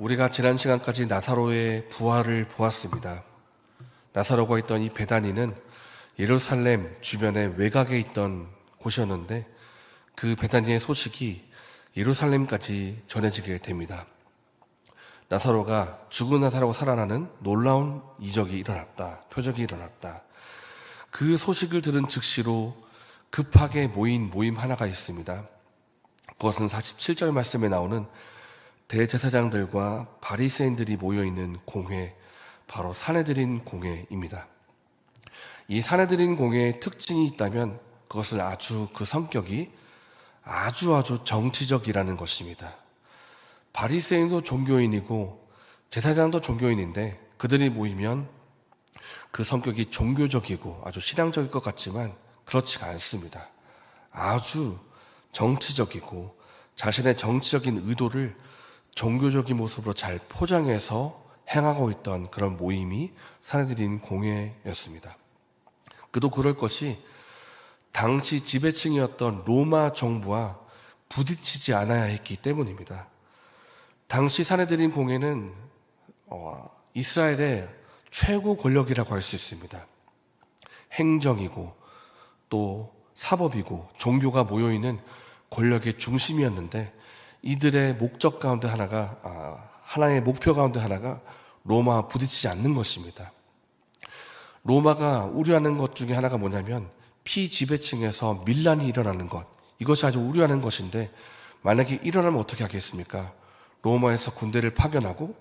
우리가 지난 시간까지 나사로의 부활을 보았습니다. 나사로가 있던 이 베다니는 예루살렘 주변의 외곽에 있던 곳이었는데 그 베다니의 소식이 예루살렘까지 전해지게 됩니다. 나사로가 죽은 나사로가 살아나는 놀라운 이적이 일어났다. 표적이 일어났다. 그 소식을 들은 즉시로 급하게 모인 모임 하나가 있습니다. 그것은 47절 말씀에 나오는 대제사장들과 바리새인들이 모여있는 공회, 바로 사내들인 공회입니다. 이 사내들인 공회의 특징이 있다면 그것은 그 성격이 아주 정치적이라는 것입니다. 바리새인도 종교인이고 제사장도 종교인인데 그들이 모이면 그 성격이 종교적이고 아주 신앙적일 것 같지만 그렇지가 않습니다. 아주 정치적이고 자신의 정치적인 의도를 종교적인 모습으로 잘 포장해서 행하고 있던 그런 모임이 사내들인 공회였습니다. 그도 그럴 것이 당시 지배층이었던 로마 정부와 부딪히지 않아야 했기 때문입니다. 당시 사내들인 공회는 이스라엘의 최고 권력이라고 할 수 있습니다. 행정이고 또 사법이고 종교가 모여있는 권력의 중심이었는데 이들의 목적 가운데 하나의 목표 가운데 하나가 로마와 부딪히지 않는 것입니다. 로마가 우려하는 것 중에 하나가 뭐냐면 피지배층에서 밀란이 일어나는 것, 이것이 아주 우려하는 것인데 만약에 일어나면 어떻게 하겠습니까? 로마에서 군대를 파견하고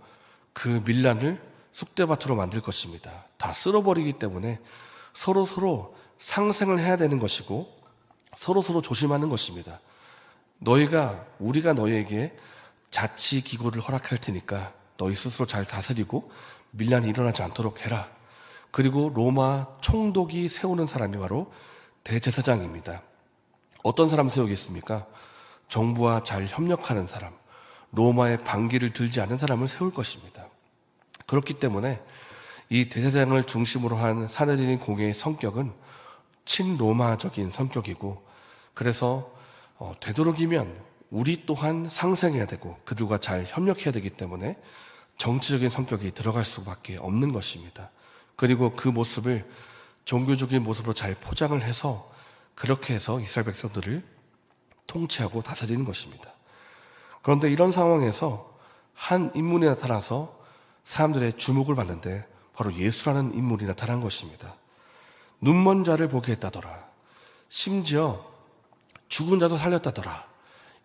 그 밀란을 쑥대밭으로 만들 것입니다. 다 쓸어버리기 때문에 서로 상생을 해야 되는 것이고 서로 조심하는 것입니다. 우리가 너희에게 자치 기구를 허락할 테니까 너희 스스로 잘 다스리고 밀란이 일어나지 않도록 해라. 그리고 로마 총독이 세우는 사람이 바로 대제사장입니다. 어떤 사람 세우겠습니까? 정부와 잘 협력하는 사람, 로마의 반기를 들지 않은 사람을 세울 것입니다. 그렇기 때문에 이 대제사장을 중심으로 한 사내들인 공회의 성격은 친로마적인 성격이고 그래서 되도록이면 우리 또한 상생해야 되고 그들과 잘 협력해야 되기 때문에 정치적인 성격이 들어갈 수밖에 없는 것입니다. 그리고 그 모습을 종교적인 모습으로 잘 포장을 해서 그렇게 해서 이스라엘 백성들을 통치하고 다스리는 것입니다. 그런데 이런 상황에서 한 인물이 나타나서 사람들의 주목을 받는데 바로 예수라는 인물이 나타난 것입니다. 눈먼 자를 보게 했다더라. 심지어 죽은 자도 살렸다더라.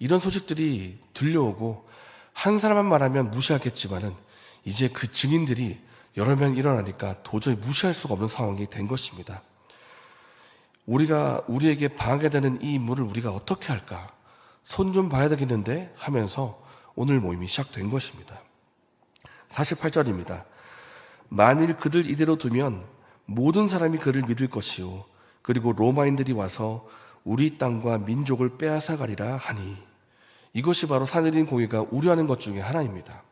이런 소식들이 들려오고 한 사람만 말하면 무시하겠지만은 이제 그 증인들이 여러 명 일어나니까 도저히 무시할 수가 없는 상황이 된 것입니다. 우리에게 방하게 되는 이 인물을 우리가 어떻게 할까? 손 좀 봐야 되겠는데 하면서 오늘 모임이 시작된 것입니다. 48절입니다. 만일 그들 이대로 두면 모든 사람이 그를 믿을 것이요 그리고 로마인들이 와서 우리 땅과 민족을 빼앗아 가리라 하니, 이것이 바로 사내들인 공회가 우려하는 것 중에 하나입니다.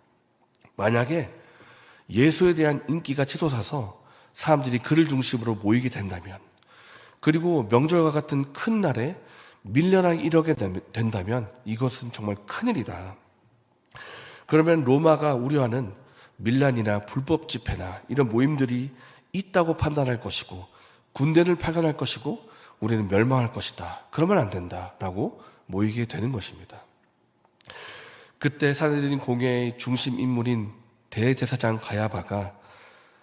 만약에 예수에 대한 인기가 치솟아서 사람들이 그를 중심으로 모이게 된다면, 그리고 명절과 같은 큰 날에 밀려나게 이러게 된다면 이것은 정말 큰일이다. 그러면 로마가 우려하는 밀란이나 불법 집회나 이런 모임들이 있다고 판단할 것이고 군대를 파견할 것이고 우리는 멸망할 것이다. 그러면 안 된다라고 모이게 되는 것입니다. 그때 사내들인 공회의 중심 인물인 대제사장 가야바가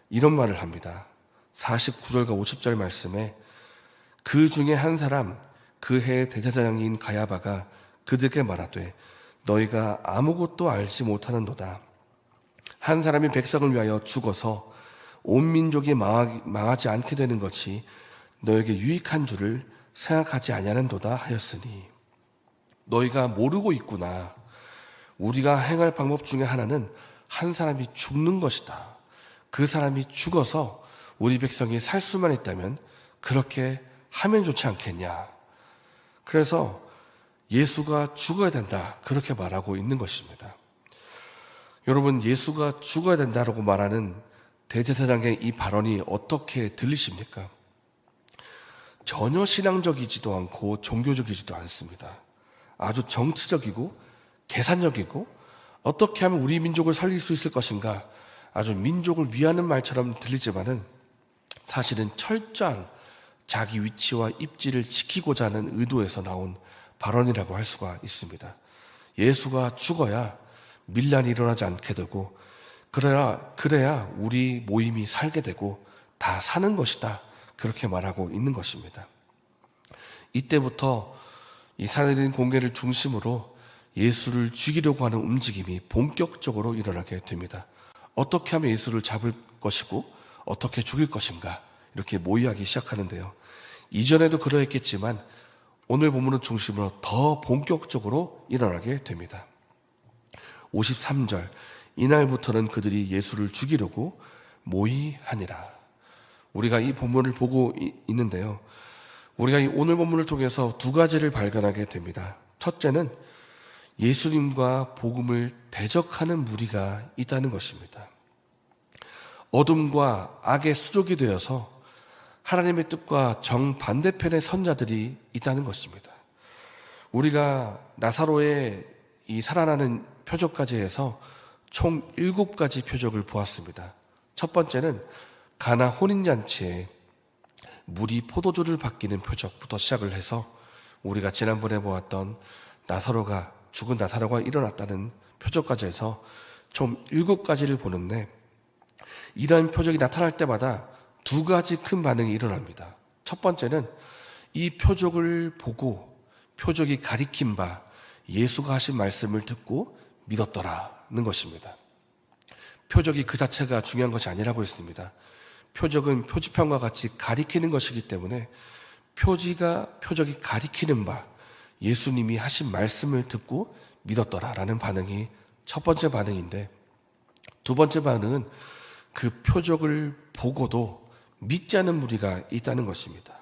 이런 말을 합니다. 49절과 50절 말씀에 그 중에 한 사람 그 해의 대제사장인 가야바가 그들에게 말하되 너희가 아무것도 알지 못하는도다. 한 사람이 백성을 위하여 죽어서 온 민족이 망하지 않게 되는 것이 너에게 유익한 줄을 생각하지 아니하는도다 하였으니, 너희가 모르고 있구나. 우리가 행할 방법 중에 하나는 한 사람이 죽는 것이다. 그 사람이 죽어서 우리 백성이 살 수만 있다면 그렇게 하면 좋지 않겠냐. 그래서 예수가 죽어야 된다, 그렇게 말하고 있는 것입니다. 여러분, 예수가 죽어야 된다라고 말하는 대제사장의 이 발언이 어떻게 들리십니까? 전혀 신앙적이지도 않고 종교적이지도 않습니다. 아주 정치적이고 계산적이고 어떻게 하면 우리 민족을 살릴 수 있을 것인가? 아주 민족을 위하는 말처럼 들리지만은 사실은 철저한 자기 위치와 입지를 지키고자 하는 의도에서 나온 발언이라고 할 수가 있습니다. 예수가 죽어야 밀란이 일어나지 않게 되고 그래야 우리 모임이 살게 되고 다 사는 것이다. 그렇게 말하고 있는 것입니다. 이때부터 이 산헤드린 공회를 중심으로 예수를 죽이려고 하는 움직임이 본격적으로 일어나게 됩니다. 어떻게 하면 예수를 잡을 것이고 어떻게 죽일 것인가 이렇게 모의하기 시작하는데요. 이전에도 그러했겠지만 오늘 본문을 중심으로 더 본격적으로 일어나게 됩니다. 53절 이날부터는 그들이 예수를 죽이려고 모의하니라. 우리가 이 본문을 보고 있는데요. 우리가 이 오늘 본문을 통해서 두 가지를 발견하게 됩니다. 첫째는 예수님과 복음을 대적하는 무리가 있다는 것입니다. 어둠과 악의 수족이 되어서 하나님의 뜻과 정반대편의 선자들이 있다는 것입니다. 우리가 나사로의 이 살아나는 표적까지 해서 총 7가지 표적을 보았습니다. 첫 번째는 가나 혼인잔치에 물이 포도주를 바뀌는 표적부터 시작을 해서 우리가 지난번에 보았던 죽은 나사로가 일어났다는 표적까지 해서 총 7가지를 보는데 이러한 표적이 나타날 때마다 두 가지 큰 반응이 일어납니다. 첫 번째는 이 표적을 보고 표적이 가리킨 바 예수가 하신 말씀을 듣고 믿었더라는 것입니다. 표적이 그 자체가 중요한 것이 아니라고 했습니다. 표적은 표지판과 같이 가리키는 것이기 때문에 표적이 가리키는 바 예수님이 하신 말씀을 듣고 믿었더라라는 반응이 첫 번째 반응인데, 두 번째 반응은 그 표적을 보고도 믿지 않는 무리가 있다는 것입니다.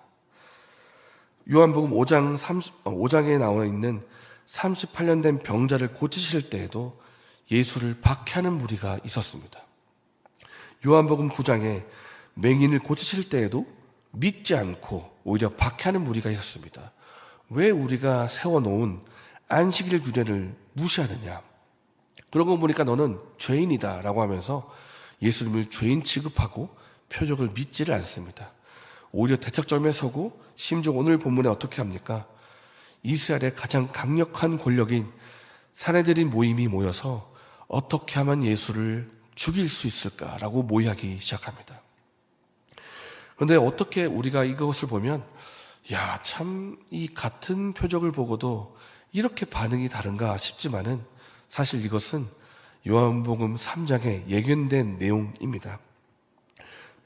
요한복음 5장에 나와 있는 38년 된 병자를 고치실 때에도 예수를 박해하는 무리가 있었습니다. 요한복음 9장에 맹인을 고치실 때에도 믿지 않고 오히려 박해하는 무리가 있었습니다. 왜 우리가 세워놓은 안식일 규례를 무시하느냐? 그런 거 보니까 너는 죄인이다 라고 하면서 예수님을 죄인 취급하고 표적을 믿지를 않습니다. 오히려 대척점에 서고 심지어 오늘 본문에 어떻게 합니까? 이스라엘의 가장 강력한 권력인 산헤드린 모임이 모여서 어떻게 하면 예수를 죽일 수 있을까라고 모의하기 시작합니다. 그런데 어떻게 우리가 이것을 보면 참 이 같은 표적을 보고도 이렇게 반응이 다른가 싶지만은 사실 이것은 요한복음 3장에 예견된 내용입니다.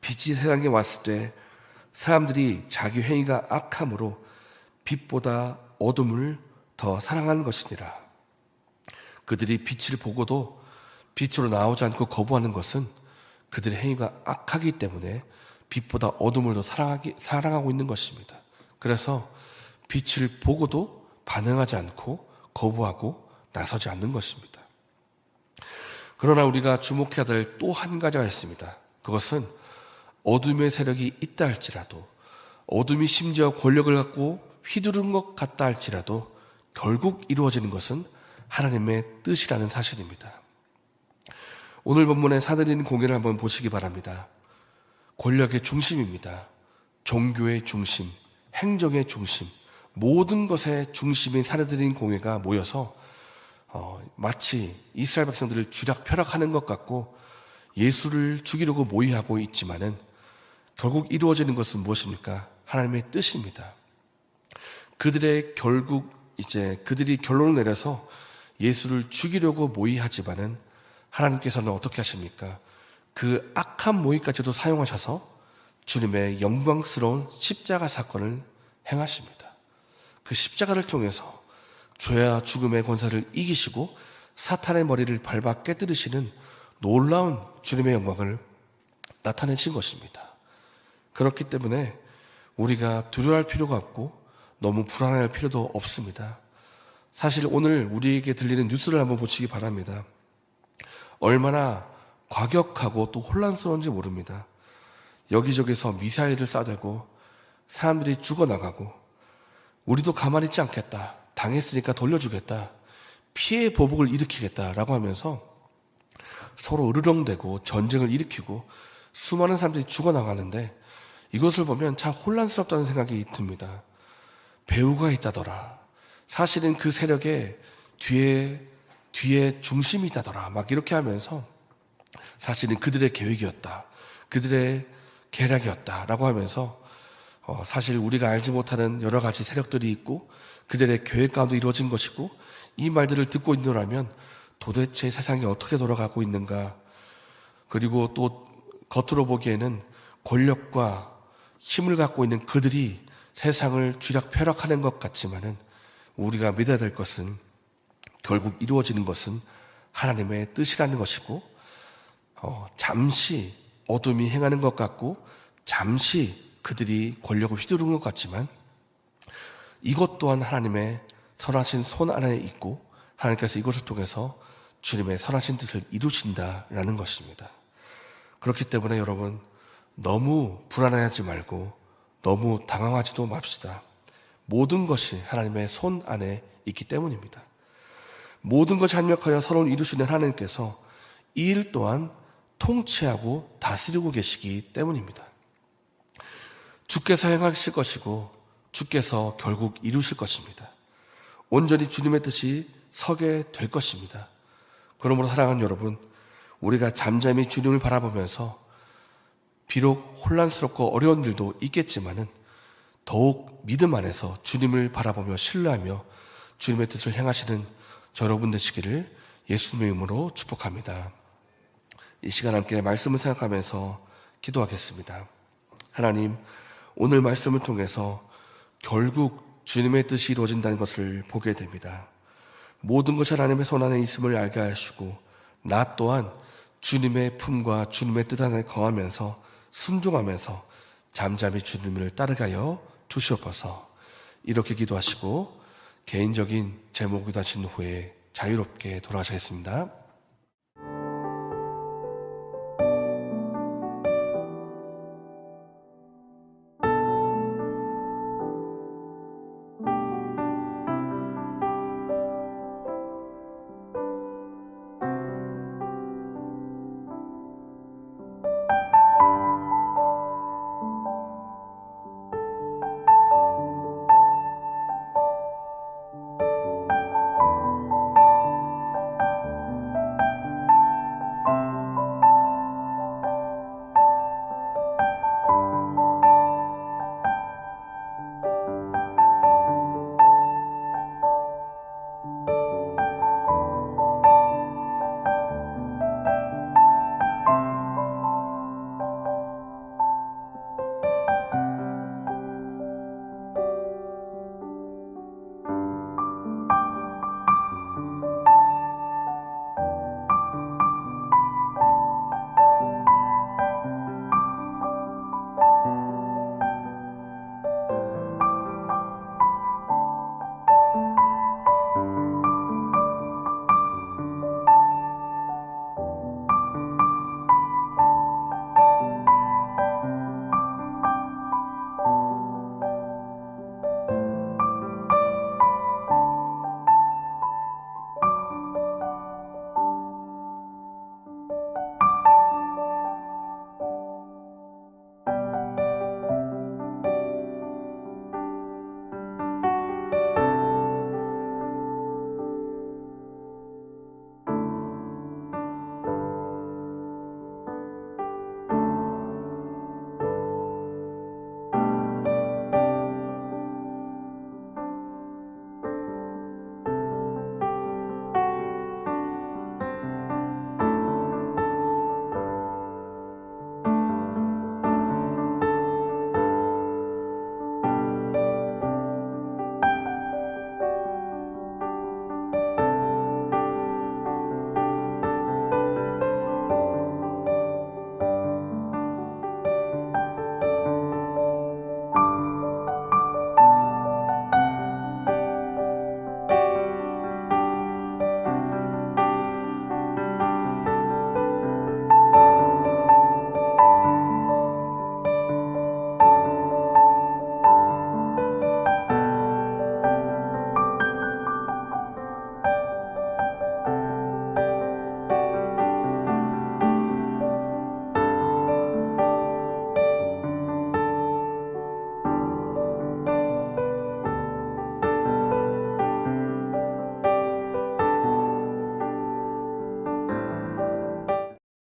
빛이 세상에 왔을 때 사람들이 자기 행위가 악함으로 빛보다 어둠을 더 사랑하는 것이니라. 그들이 빛을 보고도 빛으로 나오지 않고 거부하는 것은 그들의 행위가 악하기 때문에 빛보다 어둠을 더 사랑하고 있는 것입니다. 그래서 빛을 보고도 반응하지 않고 거부하고 나서지 않는 것입니다. 그러나 우리가 주목해야 될 또 한 가지가 있습니다. 그것은 어둠의 세력이 있다 할지라도, 어둠이 심지어 권력을 갖고 휘두른 것 같다 할지라도 결국 이루어지는 것은 하나님의 뜻이라는 사실입니다. 오늘 본문의 산헤드린 공회를 한번 보시기 바랍니다. 권력의 중심입니다. 종교의 중심, 행정의 중심, 모든 것의 중심인 산헤드린 공회가 모여서 마치 이스라엘 백성들을 쥐락펴락하는 것 같고 예수를 죽이려고 모의하고 있지만은 결국 이루어지는 것은 무엇입니까? 하나님의 뜻입니다. 그들이 결론을 내려서 예수를 죽이려고 모의하지만은 하나님께서는 어떻게 하십니까? 그 악한 모의까지도 사용하셔서 주님의 영광스러운 십자가 사건을 행하십니다. 그 십자가를 통해서 죄와 죽음의 권세를 이기시고 사탄의 머리를 밟아 깨뜨리시는 놀라운 주님의 영광을 나타내신 것입니다. 그렇기 때문에 우리가 두려워할 필요가 없고 너무 불안할 필요도 없습니다. 사실 오늘 우리에게 들리는 뉴스를 한번 보시기 바랍니다. 얼마나 과격하고 또 혼란스러운지 모릅니다. 여기저기서 미사일을 쏴대고 사람들이 죽어나가고 우리도 가만히 있지 않겠다. 당했으니까 돌려주겠다. 피해 보복을 일으키겠다라고 하면서 서로 으르렁대고 전쟁을 일으키고 수많은 사람들이 죽어나가는데, 이것을 보면 참 혼란스럽다는 생각이 듭니다. 배후가 있다더라. 사실은 그 세력의 뒤에 중심이 있다더라. 막 이렇게 하면서 사실은 그들의 계획이었다. 그들의 계략이었다. 라고 하면서 사실 우리가 알지 못하는 여러 가지 세력들이 있고 그들의 계획 가운데 이루어진 것이고, 이 말들을 듣고 있노라면 도대체 세상이 어떻게 돌아가고 있는가, 그리고 또 겉으로 보기에는 권력과 힘을 갖고 있는 그들이 세상을 쥐락펴락하는 것 같지만은, 우리가 믿어야 될 것은 결국 이루어지는 것은 하나님의 뜻이라는 것이고, 잠시 어둠이 행하는 것 같고 잠시 그들이 권력을 휘두르는 것 같지만, 이것 또한 하나님의 선하신 손 안에 있고 하나님께서 이것을 통해서 주님의 선하신 뜻을 이루신다라는 것입니다. 그렇기 때문에 여러분, 너무 불안해하지 말고 너무 당황하지도 맙시다. 모든 것이 하나님의 손 안에 있기 때문입니다. 모든 것이 합력하여 서로를 이루시는 하나님께서 이 일 또한 통치하고 다스리고 계시기 때문입니다. 주께서 행하실 것이고 주께서 결국 이루실 것입니다. 온전히 주님의 뜻이 서게 될 것입니다. 그러므로 사랑하는 여러분, 우리가 잠잠히 주님을 바라보면서 비록 혼란스럽고 어려운 일도 있겠지만은 더욱 믿음 안에서 주님을 바라보며 신뢰하며 주님의 뜻을 행하시는 저 여러분 되시기를 예수님의 이름으로 축복합니다. 이 시간 함께 말씀을 생각하면서 기도하겠습니다. 하나님, 오늘 말씀을 통해서 결국 주님의 뜻이 이루어진다는 것을 보게 됩니다. 모든 것이 하나님의 손 안에 있음을 알게 하시고 나 또한 주님의 품과 주님의 뜻 안에 거하면서 순종하면서 잠잠히 주님을 따르게 하여 주시옵소서. 이렇게 기도하시고 개인적인 제목을 하신 후에 자유롭게 돌아가시겠습니다.